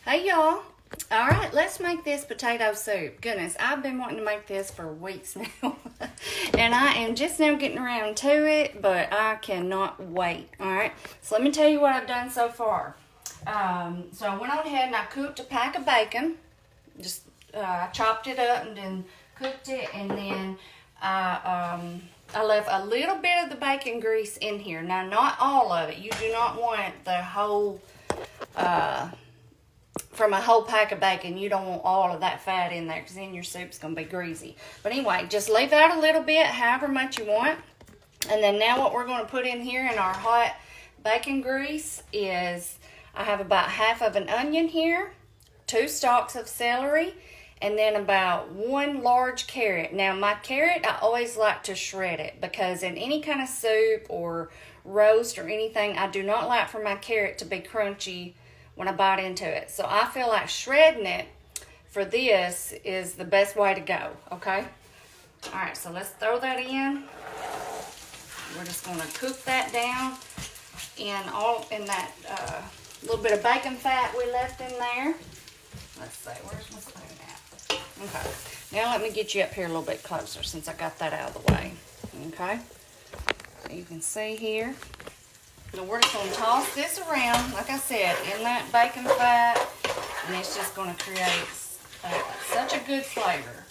Hey y'all. All right, let's make this potato soup. Goodness, I've been wanting to make this for weeks now. And I am just now getting around to it, but I cannot wait. All right, so let me tell you what I've done so far. So I went on ahead and I cooked a pack of bacon. Just I chopped it up and then cooked it, and then I left a little bit of the bacon grease in here. Now, not all of it. You do not want the whole from a whole pack of bacon. You don't want all of that fat in there, because then your soup's going to be greasy. But anyway, just leave out a little bit, however much you want. And then now what we're going to put in here in our hot bacon grease is, I have about half of an onion here, 2 stalks of celery, and then about 1 large carrot. Now my carrot, I always like to shred it, because in any kind of soup or roast or anything, I do not like for my carrot to be crunchy when I bite into it. So I feel like shredding it for this is the best way to go, okay? All right, so let's throw that in. We're just gonna cook that down in that little bit of bacon fat we left in there. Let's see, where's my spoon at? Okay, now let me get you up here a little bit closer since I got that out of the way, okay? So you can see here. Now we're just going to toss this around, like I said, in that bacon fat, and it's just going to create such a good flavor.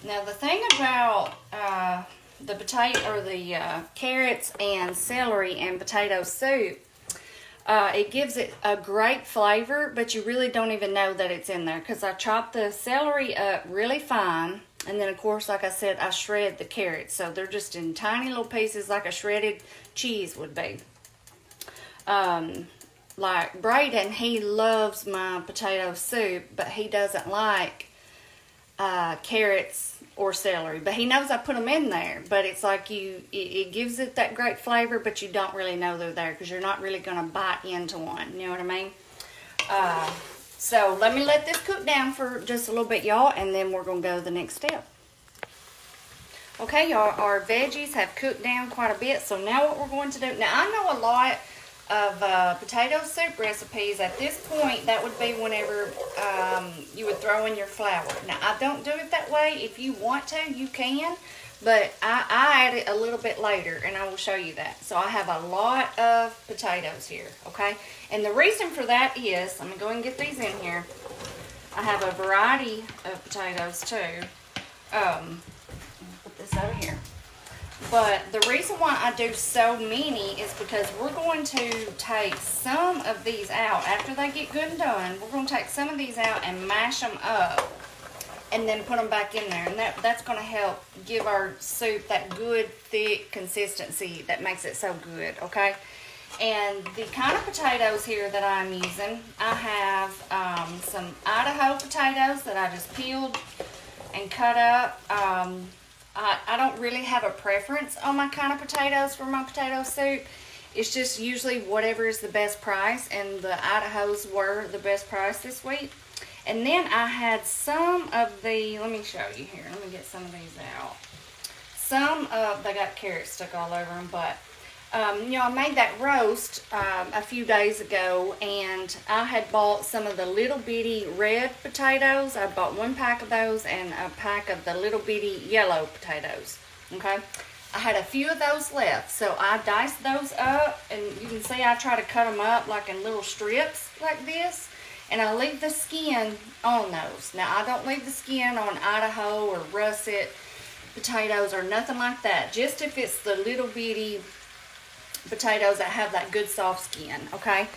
Now the thing about the potato or the carrots and celery and potato soup, it gives it a great flavor, but you really don't even know that it's in there, because I chopped the celery up really fine, and then of course, like I said, I shred the carrots, so they're just in tiny little pieces like a shredded cheese would be. Like Braden, he loves my potato soup, but he doesn't like carrots or celery. But he knows I put them in there. But it's like it gives it that great flavor, but you don't really know they're there, because you're not really going to bite into one. You know what I mean? So let me let this cook down for just a little bit, y'all, and then we're going to go to the next step. Okay, y'all, our veggies have cooked down quite a bit. So now what we're going to do, now I know a lot of potato soup recipes. At this point, that would be whenever you would throw in your flour. Now, I don't do it that way. If you want to, you can, but I add it a little bit later, and I will show you that. So I have a lot of potatoes here, okay? And the reason for that is, let me go and get these in here. I have a variety of potatoes too. Put this over here. But the reason why I do so many is because we're going to take some of these out. After they get good and done, we're going to take some of these out and mash them up and then put them back in there. And that's going to help give our soup that good, thick consistency that makes it so good, okay? And the kind of potatoes here that I'm using, I have some Idaho potatoes that I just peeled and cut up. I don't really have a preference on my kind of potatoes for my potato soup. It's just usually whatever is the best price, and the Idahos were the best price this week. And then I had some of the, let me show you here. Let me get some of these out. They got carrots stuck all over them, but you know, I made that roast a few days ago, and I had bought some of the little bitty red potatoes. I bought 1 pack of those and a pack of the little bitty yellow potatoes, okay? I had a few of those left, so I diced those up, and you can see I try to cut them up like in little strips like this, and I leave the skin on those. Now, I don't leave the skin on Idaho or russet potatoes or nothing like that, just if it's the little bitty potatoes that have that good soft skin, okay?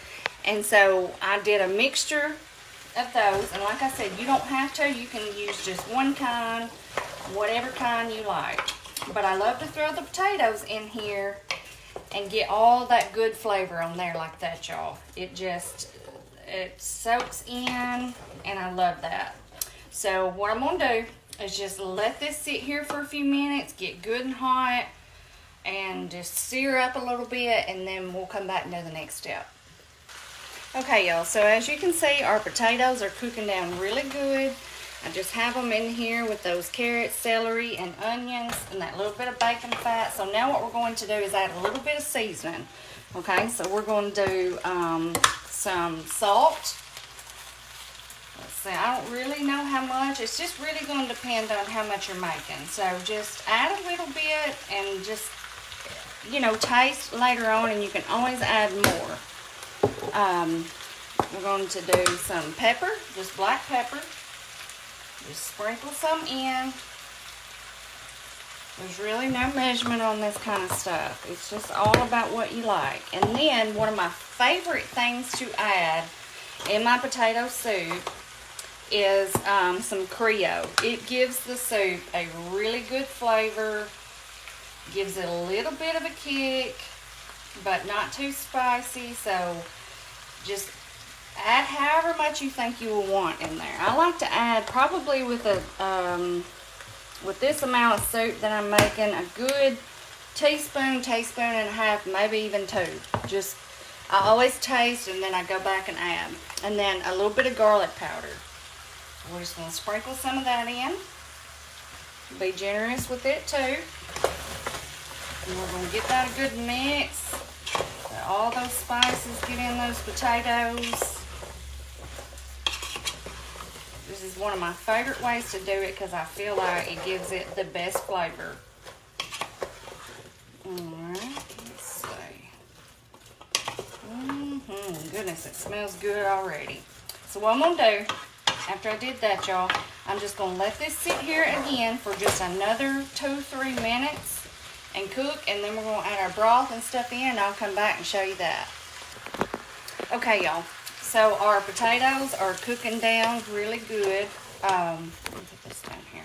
And so I did a mixture of those, and like I said, you don't have to. You can use just one kind, whatever kind you like. But I love to throw the potatoes in here and get all that good flavor on there like that, y'all. It soaks in, and I love that. So what I'm gonna do is just let this sit here for a few minutes, get good and hot, and just sear up a little bit, and then we'll come back and do the next step. Okay, y'all, so as you can see, our potatoes are cooking down really good. I just have them in here with those carrots, celery, and onions, and that little bit of bacon fat. So now what we're going to do is add a little bit of seasoning. Okay, so we're going to do some salt, see, I don't really know how much. It's just really going to depend on how much you're making. So just add a little bit and just, you know, taste later on, and you can always add more. We're going to do some pepper, just black pepper. Just sprinkle some in. There's really no measurement on this kind of stuff. It's just all about what you like. And then one of my favorite things to add in my potato soup is some Creole. It gives the soup a really good flavor, gives it a little bit of a kick, but not too spicy. So just add however much you think you will want in there. I like to add probably with with this amount of soup that I'm making, a good teaspoon and a half, maybe even 2. Just, I always taste and then I go back and add. And then a little bit of garlic powder. We're just going to sprinkle some of that in. Be generous with it too. And we're going to get that a good mix. Let all those spices get in those potatoes. This is one of my favorite ways to do it because I feel like it gives it the best flavor. Alright, let's see. Goodness, it smells good already. So what I'm going to do, after I did that, y'all, I'm just going to let this sit here again for just another 2-3 minutes and cook, and then we're going to add our broth and stuff in, and I'll come back and show you that. Okay, y'all. So our potatoes are cooking down really good. Let me put this down here.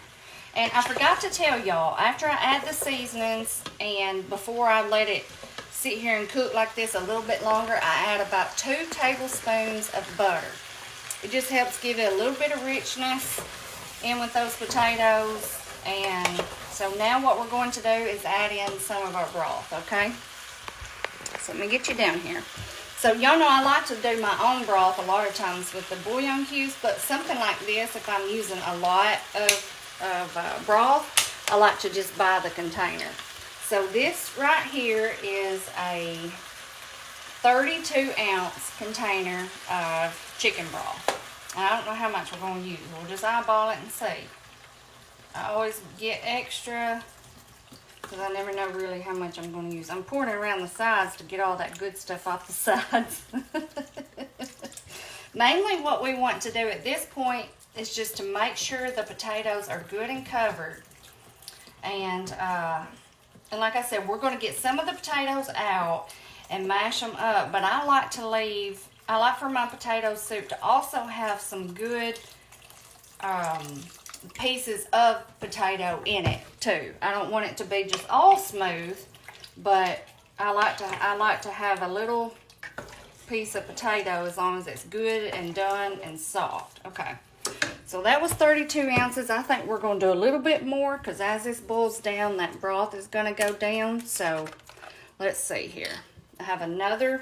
And I forgot to tell y'all, after I add the seasonings and before I let it sit here and cook like this a little bit longer, I add about 2 tablespoons of butter. It just helps give it a little bit of richness in with those potatoes. And so now what we're going to do is add in some of our broth, okay? So let me get you down here. So y'all know I like to do my own broth a lot of times with the bouillon cubes, but something like this, if I'm using a lot of broth, I like to just buy the container. So this right here is a 32-ounce container of chicken broth. And I don't know how much we're going to use. We'll just eyeball it and see. I always get extra because I never know really how much I'm going to use. I'm pouring it around the sides to get all that good stuff off the sides. Mainly what we want to do at this point is just to make sure the potatoes are good and covered. And like I said, we're going to get some of the potatoes out and mash them up. But I like for my potato soup to also have some good pieces of potato in it too. I don't want it to be just all smooth, but I like to have a little piece of potato as long as it's good and done and soft. Okay, so that was 32 ounces. I think we're going to do a little bit more because as this boils down, that broth is going to go down. So let's see here. I have another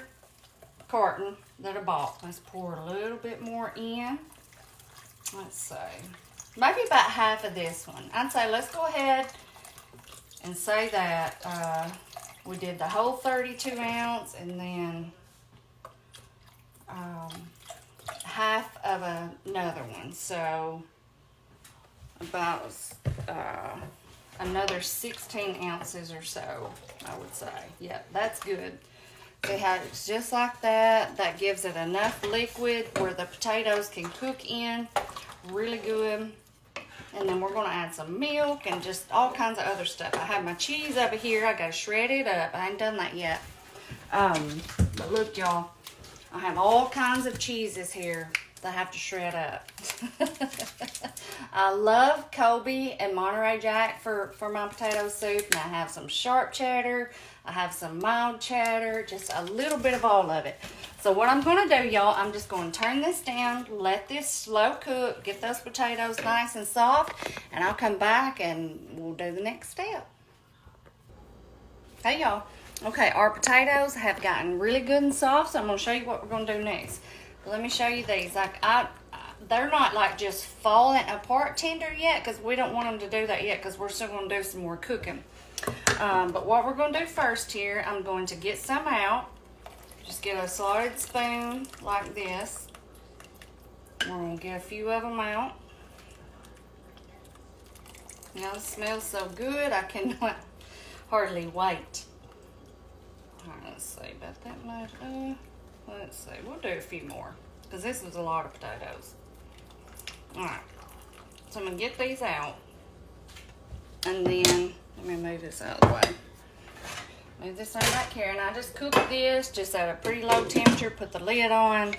carton that I bought. Let's pour a little bit more in. Let's see. Maybe about half of this one. I'd say let's go ahead and say that we did the whole 32 ounce and then half of another one. So about another 16 ounces or so, I would say. Yep, that's good. See how it's just like that. That gives it enough liquid where the potatoes can cook in really good. And then we're going to add some milk and just all kinds of other stuff. I have my cheese over here. I got to shred it up. I ain't done that yet. But look, y'all. I have all kinds of cheeses here that I have to shred up. I love Colby and Monterey Jack for my potato soup. And I have some sharp cheddar. I have some mild cheddar. Just a little bit of all of it. So what I'm going to do, y'all, I'm just going to turn this down, let this slow cook, get those potatoes nice and soft, and I'll come back and we'll do the next step. Hey, y'all. Okay, our potatoes have gotten really good and soft, so I'm going to show you what we're going to do next. Let me show you these. They're not like just falling apart tender yet because we don't want them to do that yet because we're still going to do some more cooking. But what we're going to do first here, I'm going to get some out. Just get a slotted spoon like this. We're I'm gonna get a few of them out. Now it smells so good, I cannot hardly wait. All right, let's see, about that much. Let's see, we'll do a few more because this is a lot of potatoes. All right, so I'm gonna get these out, and then let me move this out of the way. Move this on back here, and I just cooked this just at a pretty low temperature. Put the lid on,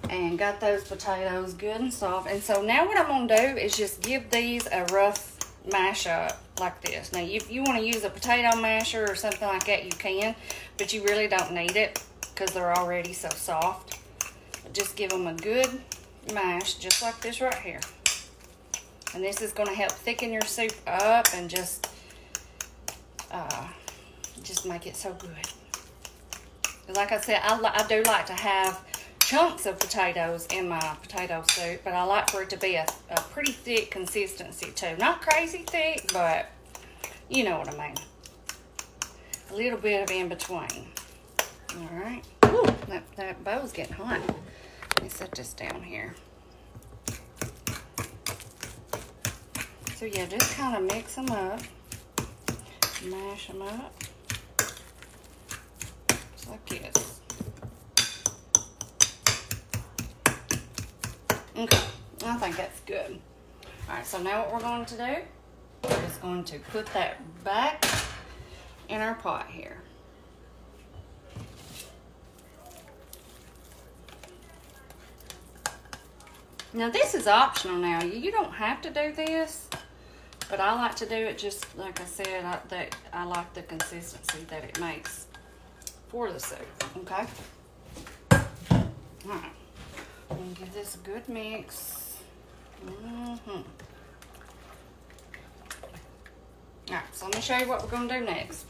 and got those potatoes good and soft. And so now what I'm gonna do is just give these a rough mash up like this. Now if you want to use a potato masher or something like that, you can, but you really don't need it because they're already so soft. But just give them a good mash just like this right here, and this is going to help thicken your soup up and just make it so good. Like I said, I do like to have chunks of potatoes in my potato soup, but I like for it to be a pretty thick consistency too. Not crazy thick, but you know what I mean. A little bit of in between. All right. Ooh, that bowl's getting hot. Let me set this down here. So yeah, just kind of mix them up, mash them up, just like this. Okay, I think that's good. All right, so now what we're going to do, we're just going to put that back in our pot here. Now this is optional now. You don't have to do this, but I like to do it just like I said, I like the consistency that it makes for the soup, okay? All right. I'm gonna give this a good mix. All right, so let me show you what we're gonna do next.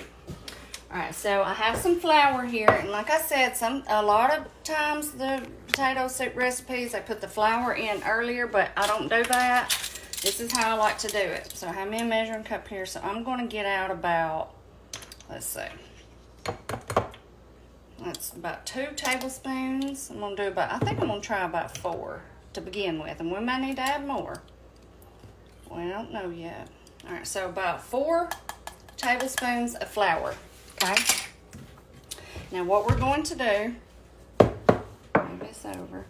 All right, so I have some flour here, and like I said, a lot of times the potato soup recipes, I put the flour in earlier, but I don't do that. This is how I like to do it. So I have me a measuring cup here, so I'm gonna get out about, let's see, that's about 2 tablespoons. I'm gonna do about, I think I'm gonna try about 4 to begin with, and we might need to add more. We don't know yet. All right, so about 4 tablespoons of flour, okay? Now what we're going to do, move this over.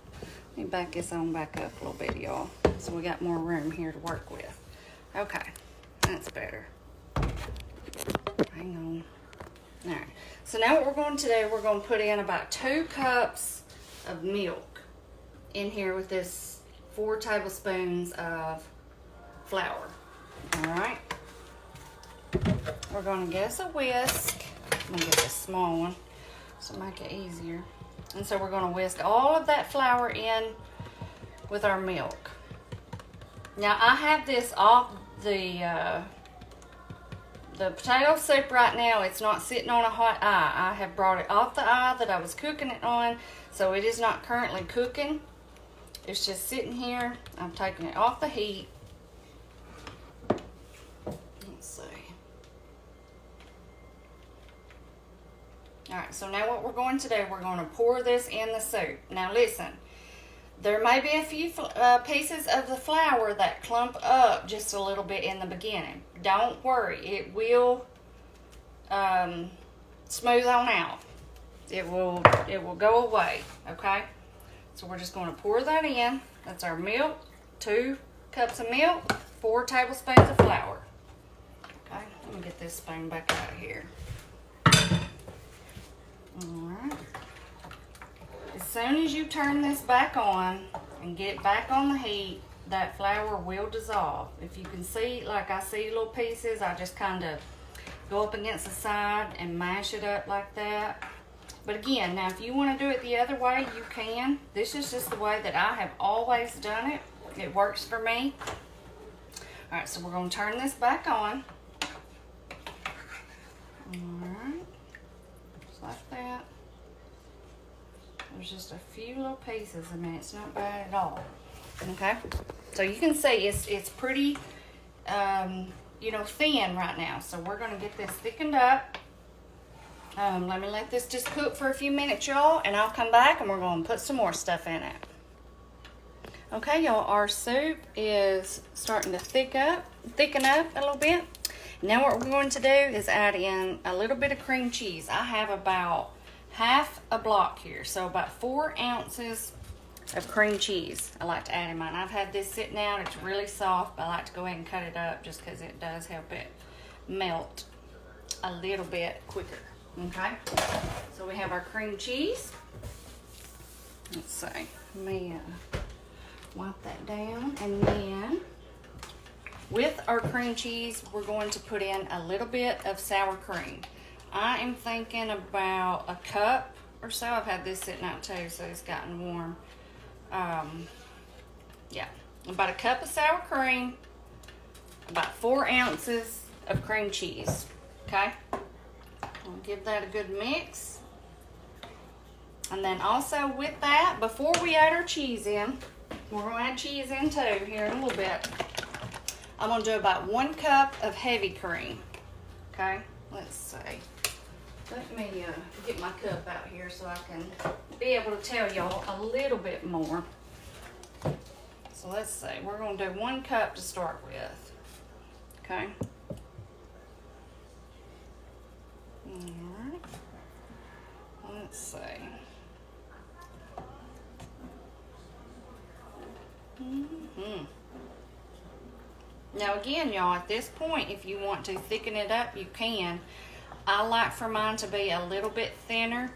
Let me back this on back up a little bit, y'all, so we got more room here to work with. Okay, that's better. Hang on. All right, so now what we're going to do, we're going to put in about 2 cups of milk in here with this 4 tablespoons of flour. All right, we're going to get us a whisk. I'm going to get this small one so make it easier. And so we're going to whisk all of that flour in with our milk. Now I have this off the potato soup right now. It's not sitting on a hot eye. I have brought it off the eye that I was cooking it on, so it is not currently cooking. It's just sitting here. I'm taking it off the heat. Let's see. All right, so now what we're going to do, we're going to pour this in the soup. Now listen, there may be a few pieces of the flour that clump up just a little bit in the beginning. Don't worry, it will smooth on out. It will go away, okay? So we're just going to pour that in. That's our milk, 2 cups of milk, 4 tablespoons of flour. Okay, let me get this spoon back out of here. Alright. As soon as you turn this back on and get it back on the heat, that flour will dissolve. If you can see, like I see little pieces, I just kind of go up against the side and mash it up like that. But again, now if you want to do it the other way, you can. This is just the way that I have always done it. It works for me. Alright, so we're going to turn this back on. Alright. Just like that. There's just a few little pieces. I mean, it's not bad at all. Okay? So you can see it's pretty, you know, thin right now. So we're going to get this thickened up. Let me let this just cook for a few minutes, y'all, and I'll come back and we're going to put some more stuff in it. Okay, y'all, our soup is starting to thicken up a little bit. Now what we're going to do is add in a little bit of cream cheese. I have about half a block here, so about 4 ounces of cream cheese I like to add in mine. I've had this sitting out, it's really soft, but I like to go ahead and cut it up just because it does help it melt a little bit quicker. Okay, so we have our cream cheese. Let's see, let me wipe that down, and then with our cream cheese, we're going to put in a little bit of sour cream. I am thinking about a cup or so. I've had this sitting out too, so it's gotten warm. Yeah, about a cup of sour cream, about 4 ounces of cream cheese. Okay, I'll give that a good mix. And then also with that, before we add our cheese in, we're going to add cheese in too here in a little bit. I'm going to do about 1 cup of heavy cream. Okay, let's see. Let me get my cup out here so I can be able to tell y'all a little bit more. So let's see, we're going to do 1 cup to start with. Okay. Alright. Let's see. Now again, y'all, at this point, if you want to thicken it up, you can. I like for mine to be a little bit thinner.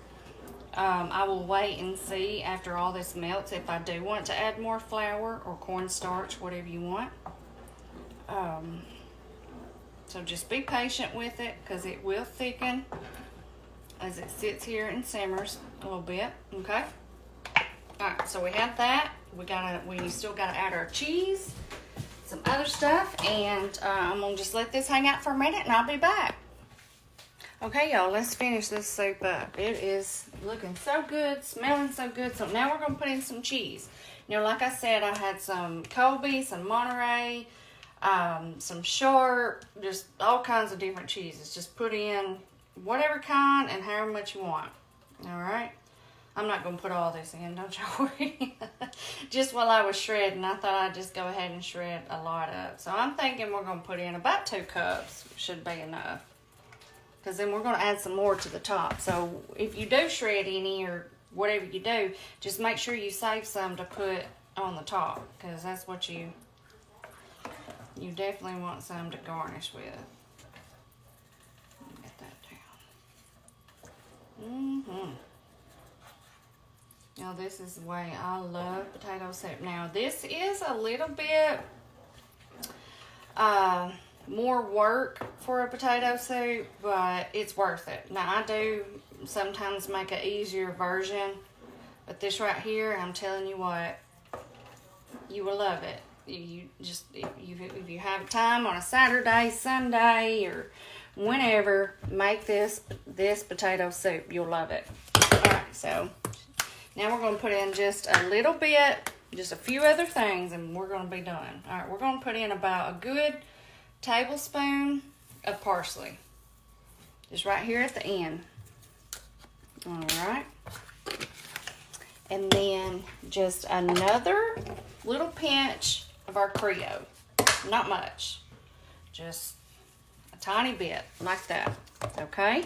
I will wait and see after all this melts if I do want to add more flour or cornstarch, whatever you want. So just be patient with it because it will thicken as it sits here and simmers a little bit. Okay. All right. So we have that. We still gotta add our cheese, some other stuff, and I'm gonna just let this hang out for a minute, and I'll be back. Okay, y'all, let's finish this soup up. It is looking so good, smelling so good. So now we're going to put in some cheese. You know, like I said, I had some Colby, some Monterey, some Sharp, just all kinds of different cheeses. Just put in whatever kind and however much you want. All right? I'm not going to put all this in, don't you worry. Just while I was shredding, I thought I'd just go ahead and shred a lot up. So I'm thinking we're going to put in about 2 cups. Should be enough. Because then we're going to add some more to the top. So if you do shred any or whatever you do, just make sure you save some to put on the top. Because that's what you definitely want some to garnish with. Get that down. Now this is the way I love potato soup. Now this is a little bit more work for a potato soup, but it's worth it. Now I do sometimes make an easier version, but this right here, I'm telling you what, you will love it. If you have time on a Saturday, Sunday, or whenever, make this potato soup. You'll love it. All right, so now we're going to put in just a little bit, just a few other things, and we're going to be done. All right, we're going to put in about a good tablespoon of parsley, just right here at the end. All right, and then just another little pinch of our Creole. Not much, just a tiny bit like that. Okay,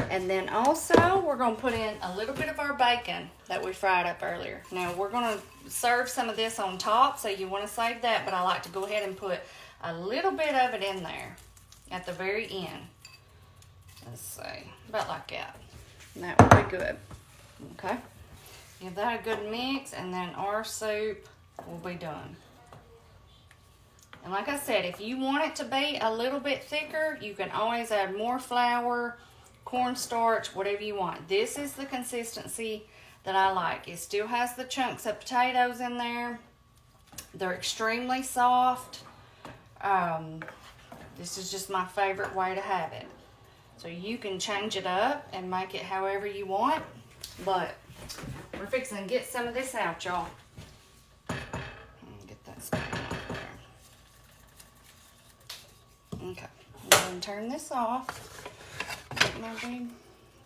and then also we're going to put in a little bit of our bacon that we fried up earlier. Now we're going to serve some of this on top, so you want to save that, but I like to go ahead and put a little bit of it in there at the very end. Let's see, about like that. And that would be good. Okay, give that a good mix, and then our soup will be done. And like I said, if you want it to be a little bit thicker, you can always add more flour, cornstarch, whatever you want. This is the consistency that I like. It still has the chunks of potatoes in there. They're extremely soft. This is just my favorite way to have it. So you can change it up and make it however you want. But we're fixing to get some of this out, y'all. Get that spoon out there. Okay, I'm going to turn this off. Get my big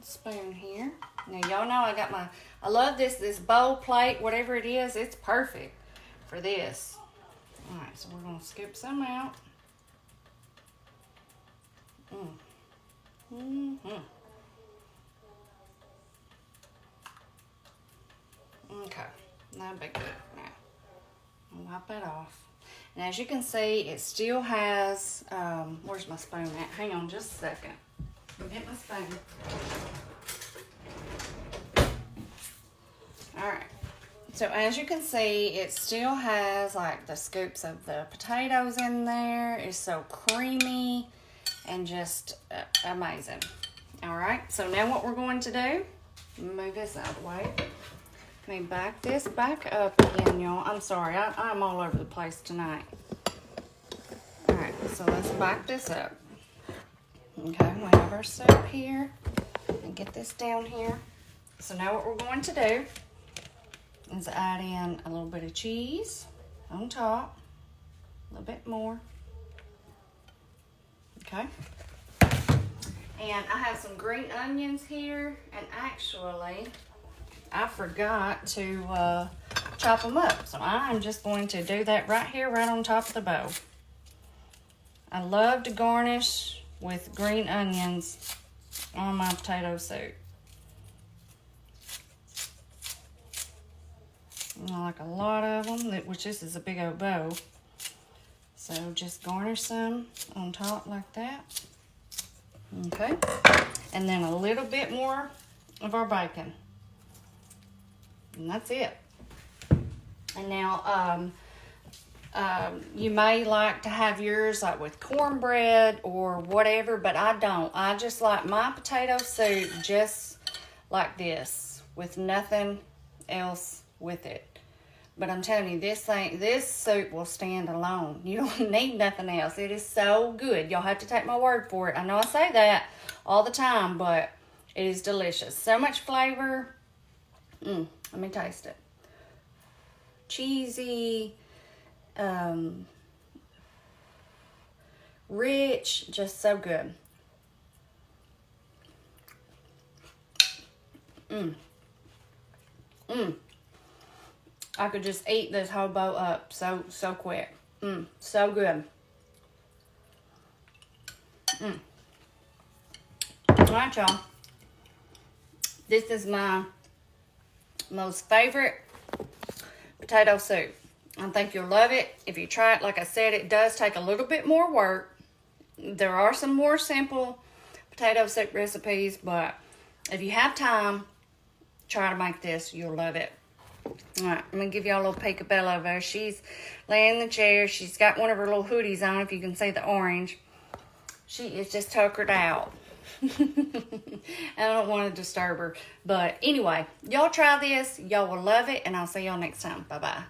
spoon here. Now y'all know I love this bowl plate, whatever it is, it's perfect for this. All right, so we're gonna scoop some out. Okay, that'll be good. Now, I'll wipe that off. And as you can see, it still has, where's my spoon at? Hang on just a second. I'll get my spoon. All right. So as you can see, it still has like the scoops of the potatoes in there. It's so creamy and just amazing. All right, so now what we're going to do, move this out of the way. Let me back this back up again, y'all. I'm sorry, I'm all over the place tonight. All right, so let's back this up. Okay, we have our soup here. And get this down here. So now what we're going to do is add in a little bit of cheese on top, a little bit more. Okay. And I have some green onions here, and actually I forgot to chop them up. So I'm just going to do that right here, right on top of the bowl. I love to garnish with green onions on my potato soup. I like a lot of them, which this is a big old bowl. So just garnish some on top like that. Okay. And then a little bit more of our bacon. And that's it. And now, you may like to have yours like with cornbread or whatever, but I don't. I just like my potato soup just like this, with nothing else with it. But I'm telling you, this soup will stand alone. You don't need nothing else. It is so good. Y'all have to take my word for it. I know I say that all the time, but it is delicious. So much flavor. Let me taste it. Cheesy, rich, just so good. I could just eat this whole bowl up so quick. So good. All right, y'all. This is my most favorite potato soup. I think you'll love it. If you try it, like I said, it does take a little bit more work. There are some more simple potato soup recipes, but if you have time, try to make this. You'll love it. All right, I'm going to give y'all a little peek of Bella over there. She's laying in the chair. She's got one of her little hoodies on, if you can see the orange. She is just tuckered out. I don't want to disturb her. But anyway, y'all try this. Y'all will love it, and I'll see y'all next time. Bye-bye.